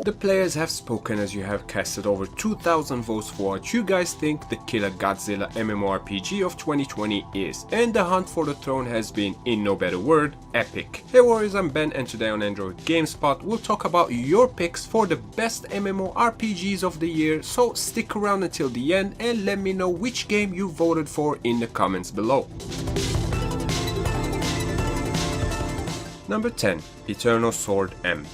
The players have spoken as you have casted over 2,000 votes for what you guys think the Killer Godzilla MMORPG of 2020 is, and the hunt for the throne has been, in no better word, epic. Hey warriors, I'm Ben, and today on Android Gamespot we'll talk about your picks for the best MMORPGs of the year, so stick around until the end and let me know which game you voted for in the comments below. Number 10. Eternal Sword M.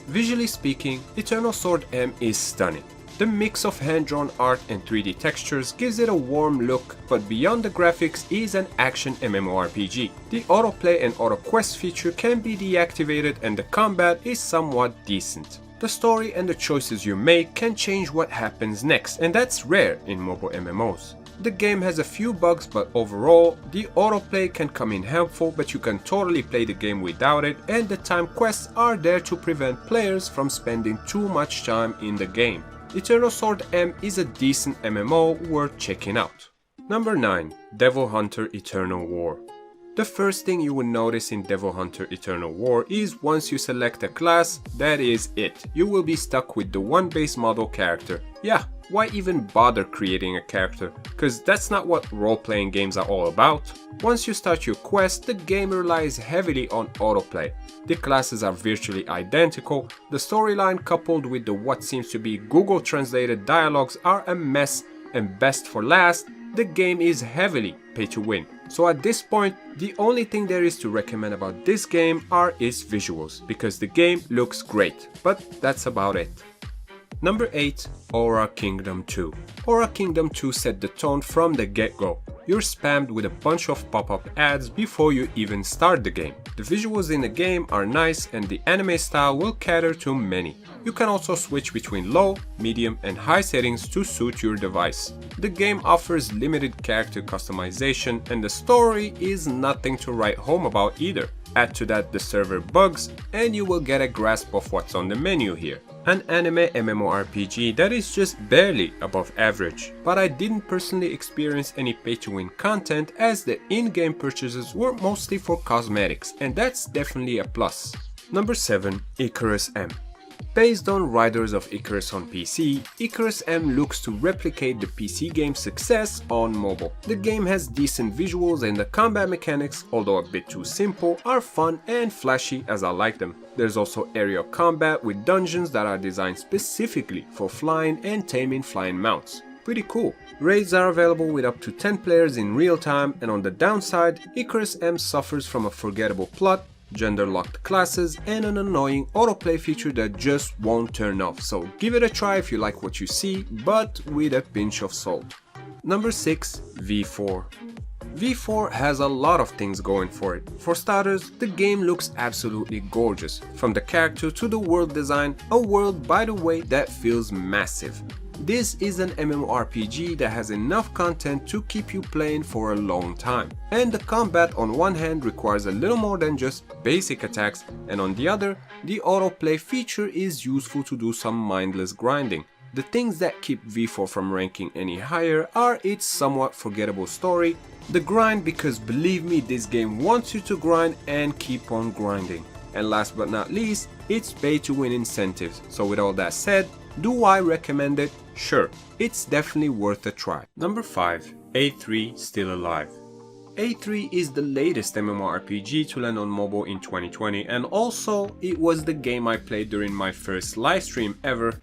Visually speaking, Eternal Sword M is stunning. The mix of hand-drawn art and 3D textures gives it a warm look, but beyond the graphics is an action MMORPG. The autoplay and auto quest feature can be deactivated and the combat is somewhat decent. The story and the choices you make can change what happens next, and that's rare in mobile MMOs. The game has a few bugs, but overall, the autoplay can come in helpful, but you can totally play the game without it, and the time quests are there to prevent players from spending too much time in the game. Eternal Sword M is a decent MMO worth checking out. Number 9. Devil Hunter Eternal War. The first thing you will notice in Devil Hunter Eternal War is once you select a class, that is it. You will be stuck with the one base model character. Yeah, why even bother creating a character? Cause that's not what role-playing games are all about. Once you start your quest, the game relies heavily on autoplay. The classes are virtually identical, the storyline coupled with the what seems to be Google translated dialogues are a mess, and best for last, the game is heavily pay to win. So at this point, the only thing there is to recommend about this game are its visuals, because the game looks great, but that's about it. Number 8. Aura Kingdom 2. Aura Kingdom 2 set the tone from the get-go. You're spammed with a bunch of pop-up ads before you even start the game. The visuals in the game are nice and the anime style will cater to many. You can also switch between low, medium and high settings to suit your device. The game offers limited character customization and the story is nothing to write home about either. Add to that the server bugs and you will get a grasp of what's on the menu here. An anime MMORPG that is just barely above average, but I didn't personally experience any pay-to-win content as the in-game purchases were mostly for cosmetics, and that's definitely a plus. Number 7. Icarus M. Based on Riders of Icarus on PC, Icarus M looks to replicate the PC game's success on mobile. The game has decent visuals and the combat mechanics, although a bit too simple, are fun and flashy as I like them. There's also aerial combat with dungeons that are designed specifically for flying and taming flying mounts. Pretty cool. Raids are available with up to 10 players in real time, and on the downside, Icarus M suffers from a forgettable plot, gender-locked classes and an annoying autoplay feature that just won't turn off, so give it a try if you like what you see, but with a pinch of salt. Number 6. V4. V4 has a lot of things going for it. For starters, the game looks absolutely gorgeous, from the character to the world design, a world by the way that feels massive. This is an MMORPG that has enough content to keep you playing for a long time. And the combat on one hand requires a little more than just basic attacks, and on the other, the autoplay feature is useful to do some mindless grinding. The things that keep V4 from ranking any higher are its somewhat forgettable story, the grind because believe me this game wants you to grind and keep on grinding, and last but not least, its pay to win incentives. So with all that said, do I recommend it? Sure, it's definitely worth a try. Number 5. A3 Still Alive. A3 is the latest MMORPG to land on mobile in 2020, and also it was the game I played during my first livestream ever.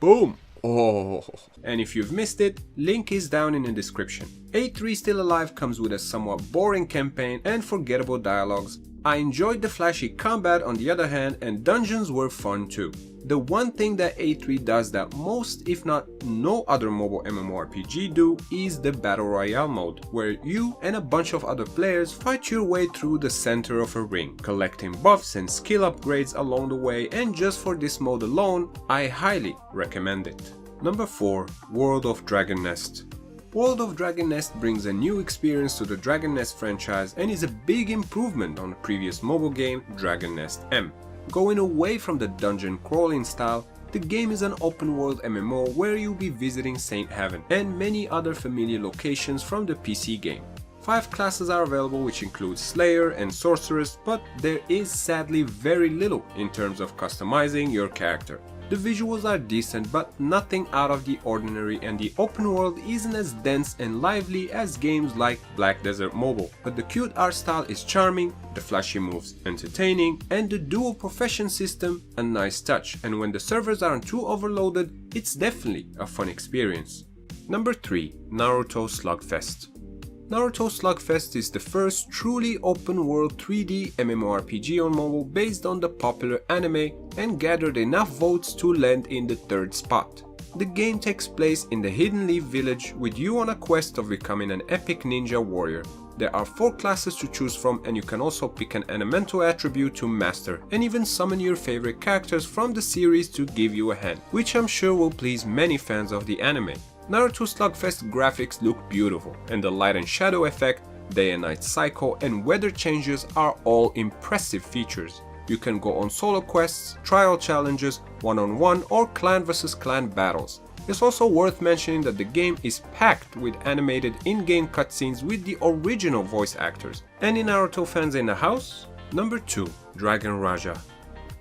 Boom! Oh! And if you've missed it, link is down in the description. A3 Still Alive comes with a somewhat boring campaign and forgettable dialogues. I enjoyed the flashy combat on the other hand, and dungeons were fun too. The one thing that A3 does that most, if not no other mobile MMORPG do, is the Battle Royale mode, where you and a bunch of other players fight your way through the center of a ring, collecting buffs and skill upgrades along the way, and just for this mode alone, I highly recommend it. Number 4. World of Dragon Nest. World of Dragon Nest brings a new experience to the Dragon Nest franchise and is a big improvement on the previous mobile game Dragon Nest M. Going away from the dungeon crawling style, the game is an open world MMO where you'll be visiting Saint Haven and many other familiar locations from the PC game. 5 classes are available, which include Slayer and Sorceress, but there is sadly very little in terms of customizing your character. The visuals are decent but nothing out of the ordinary, and the open world isn't as dense and lively as games like Black Desert Mobile. But the cute art style is charming, the flashy moves entertaining, and the dual profession system a nice touch, and when the servers aren't too overloaded, it's definitely a fun experience. Number 3. Naruto Slugfest. Naruto Slugfest is the first truly open-world 3D MMORPG on mobile based on the popular anime and gathered enough votes to land in the 3rd spot. The game takes place in the Hidden Leaf village with you on a quest of becoming an epic ninja warrior. There are 4 classes to choose from, and you can also pick an elemental attribute to master and even summon your favorite characters from the series to give you a hand, which I'm sure will please many fans of the anime. Naruto Slugfest graphics look beautiful, and the light and shadow effect, day and night cycle, and weather changes are all impressive features. You can go on solo quests, trial challenges, one-on-one or clan vs clan battles. It's also worth mentioning that the game is packed with animated in-game cutscenes with the original voice actors. Any Naruto fans in the house? Number 2. Dragon Raja.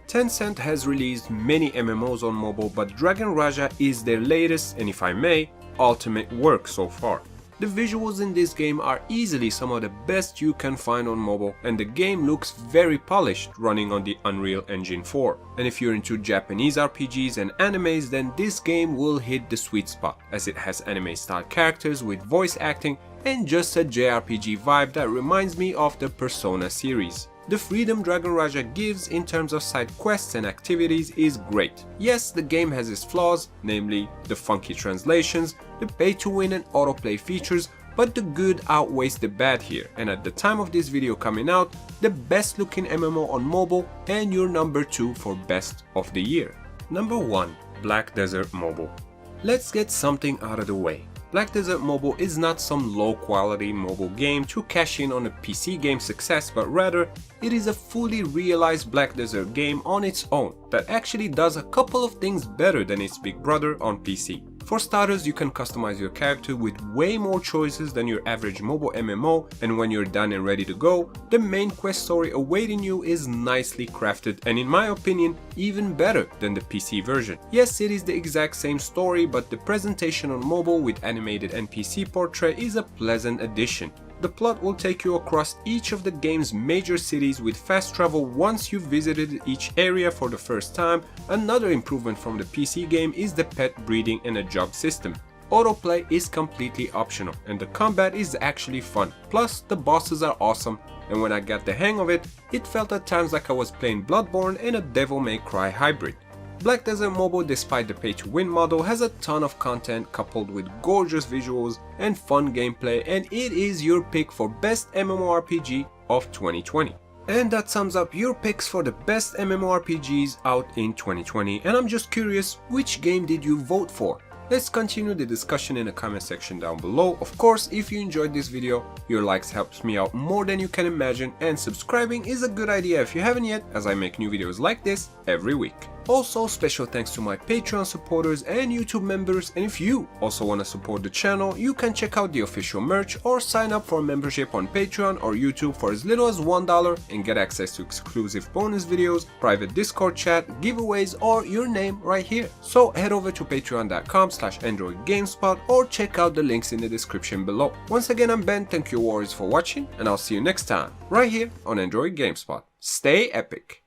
Tencent has released many MMOs on mobile, but Dragon Raja is their latest, and if I may, ultimate work so far. The visuals in this game are easily some of the best you can find on mobile, and the game looks very polished running on the Unreal Engine 4. And if you're into Japanese RPGs and animes, then this game will hit the sweet spot, as it has anime style characters with voice acting and just a JRPG vibe that reminds me of the Persona series. The freedom Dragon Raja gives in terms of side quests and activities is great. Yes, the game has its flaws, namely the funky translations, the pay-to-win and autoplay features, but the good outweighs the bad here, and at the time of this video coming out, the best looking MMO on mobile and your number 2 for best of the year. Number 1. Black Desert Mobile. Let's get something out of the way. Black Desert Mobile is not some low-quality mobile game to cash in on a PC game success, but rather, it is a fully realized Black Desert game on its own that actually does a couple of things better than its big brother on PC. For starters, you can customize your character with way more choices than your average mobile MMO, and when you're done and ready to go, the main quest story awaiting you is nicely crafted and, in my opinion, even better than the PC version. Yes, it is the exact same story, but the presentation on mobile with animated NPC portrait is a pleasant addition. The plot will take you across each of the game's major cities with fast travel once you've visited each area for the first time. Another improvement from the PC game is the pet breeding and a job system. Autoplay is completely optional, and the combat is actually fun. Plus, the bosses are awesome, and when I got the hang of it, it felt at times like I was playing Bloodborne and a Devil May Cry hybrid. Black Desert Mobile, despite the pay-to-win model, has a ton of content coupled with gorgeous visuals and fun gameplay, and it is your pick for best MMORPG of 2020. And that sums up your picks for the best MMORPGs out in 2020, and I'm just curious, which game did you vote for? Let's continue the discussion in the comment section down below. Of course, if you enjoyed this video, your likes helps me out more than you can imagine, and subscribing is a good idea if you haven't yet, as I make new videos like this every week. Also, special thanks to my Patreon supporters and YouTube members, and if you also want to support the channel, you can check out the official merch or sign up for a membership on Patreon or YouTube for as little as $1 and get access to exclusive bonus videos, private Discord chat, giveaways, or your name right here. So head over to patreon.com/AndroidGamespot or check out the links in the description below. Once again, I'm Ben, thank you warriors for watching, and I'll see you next time, right here on Android GameSpot. Stay epic!